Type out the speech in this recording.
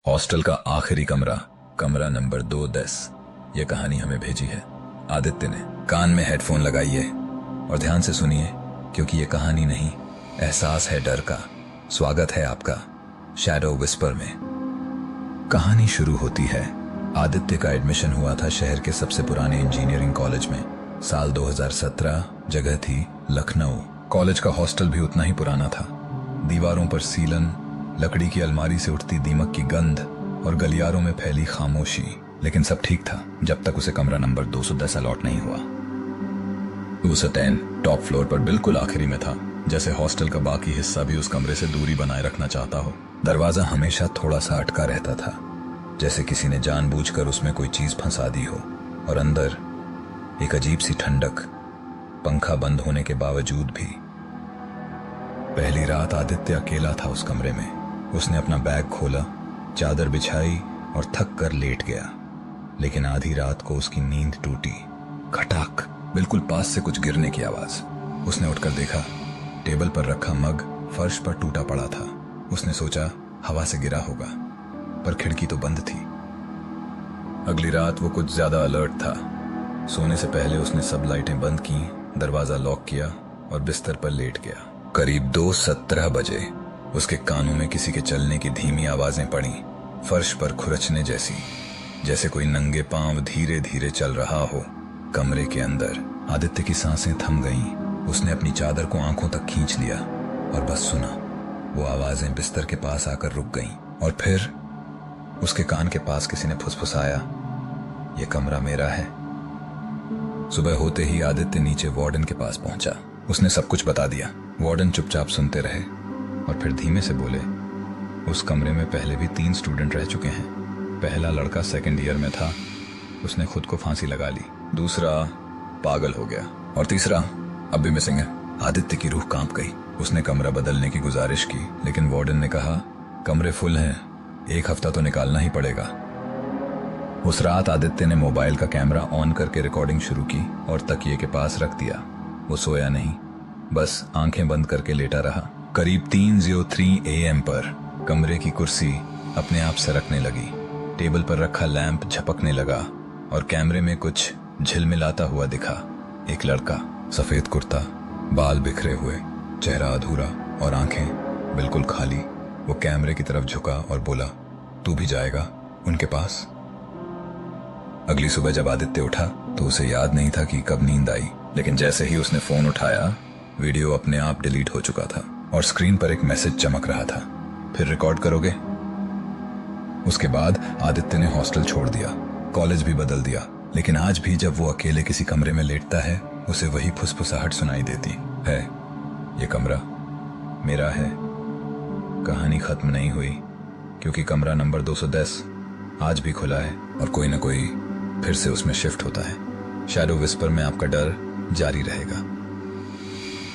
Hostel का आखिरी कमरा, कमरा नंबर 210। यह कहानी हमें भेजी है आदित्य ने। कान में हेडफोन लगाइए और ध्यान से सुनिए, क्योंकि यह कहानी नहीं, एहसास है डर का। स्वागत है आपका शैडो विस्पर में। कहानी शुरू होती है। आदित्य का एडमिशन हुआ था शहर के सबसे पुराने इंजीनियरिंग कॉलेज में। साल 2017, जगह थी लखनऊ। कॉलेज का हॉस्टल भी उतना ही पुराना था। दीवारों पर सीलन, लकड़ी की अलमारी से उठती दीमक की गंध और गलियारों में फैली खामोशी। लेकिन सब ठीक था जब तक उसे कमरा नंबर 210 अलॉट नहीं हुआ। 210 टॉप फ्लोर पर बिल्कुल आखिरी में था, जैसे हॉस्टल का बाकी हिस्सा भी उस कमरे से दूरी बनाए रखना चाहता हो। दरवाजा हमेशा थोड़ा सा अटका रहता था, जैसे किसी ने जानबूझकर उसमें कोई चीज फंसा दी हो। और अंदर एक अजीब सी ठंडक, पंखा बंद होने के बावजूद भी। पहली रात आदित्य अकेला था उस कमरे में। उसने अपना बैग खोला, चादर बिछाई और थक कर लेट गया। लेकिन आधी रात को उसकी नींद टूटी। खटाक, बिल्कुल पास से कुछ गिरने की आवाज। उसने उठकर देखा, टेबल पर रखा मग फर्श पर टूटा पड़ा था। उसने सोचा हवा से गिरा होगा, पर खिड़की तो बंद थी। अगली रात वो कुछ ज्यादा अलर्ट था। सोने से पहले उसने सब लाइटें बंद की, दरवाजा लॉक किया और बिस्तर पर लेट गया। करीब 2:17 बजे उसके कानों में किसी के चलने की धीमी आवाजें पड़ी, फर्श पर खुरचने जैसी, जैसे कोई नंगे पांव धीरे धीरे चल रहा हो। कमरे के अंदर आदित्य की सांसें थम गईं। उसने अपनी चादर को आंखों तक खींच लिया और बस सुना। वो आवाजें बिस्तर के पास आकर रुक गईं और फिर उसके कान के पास किसी ने फुसफुसाया, ये कमरा मेरा है। सुबह होते ही आदित्य नीचे वार्डन के पास पहुंचा। उसने सब कुछ बता दिया। वार्डन चुपचाप सुनते रहे और फिर धीमे से बोले, उस कमरे में पहले भी 3 स्टूडेंट रह चुके हैं। पहला लड़का 2nd ईयर में था, उसने खुद को फांसी लगा ली। दूसरा पागल हो गया और तीसरा अब भी मिसिंग है। आदित्य की रूह कांप गई। उसने कमरा बदलने की गुजारिश की, लेकिन वार्डन ने कहा, कमरे फुल हैं, 1 हफ्ता तो निकालना ही पड़ेगा। उस रात आदित्य ने मोबाइल का कैमरा ऑन करके रिकॉर्डिंग शुरू की और तकिए के पास रख दिया। वो सोया नहीं, बस आंखें बंद करके लेटा रहा। करीब 3:03 AM पर कमरे की कुर्सी अपने आप सरकने लगी। टेबल पर रखा लैंप झपकने लगा और कैमरे में कुछ झिलमिलाता हुआ दिखा। एक लड़का, सफेद कुर्ता, बाल बिखरे हुए, चेहरा अधूरा और आंखें बिल्कुल खाली। वो कैमरे की तरफ झुका और बोला, तू भी जाएगा उनके पास? अगली सुबह जब आदित्य उठा तो उसे याद नहीं था कि कब नींद आई, लेकिन जैसे ही उसने फोन उठाया, वीडियो अपने आप डिलीट हो चुका था और स्क्रीन पर एक मैसेज चमक रहा था, फिर रिकॉर्ड करोगे? उसके बाद आदित्य ने हॉस्टल छोड़ दिया, कॉलेज भी बदल दिया। लेकिन आज भी जब वो अकेले किसी कमरे में लेटता है, उसे वही फुसफुसाहट सुनाई देती है, ये कमरा मेरा है। कहानी खत्म नहीं हुई, क्योंकि कमरा नंबर 210 आज भी खुला है और कोई ना कोई फिर से उसमें शिफ्ट होता है। शैडो विस्पर में आपका डर जारी रहेगा।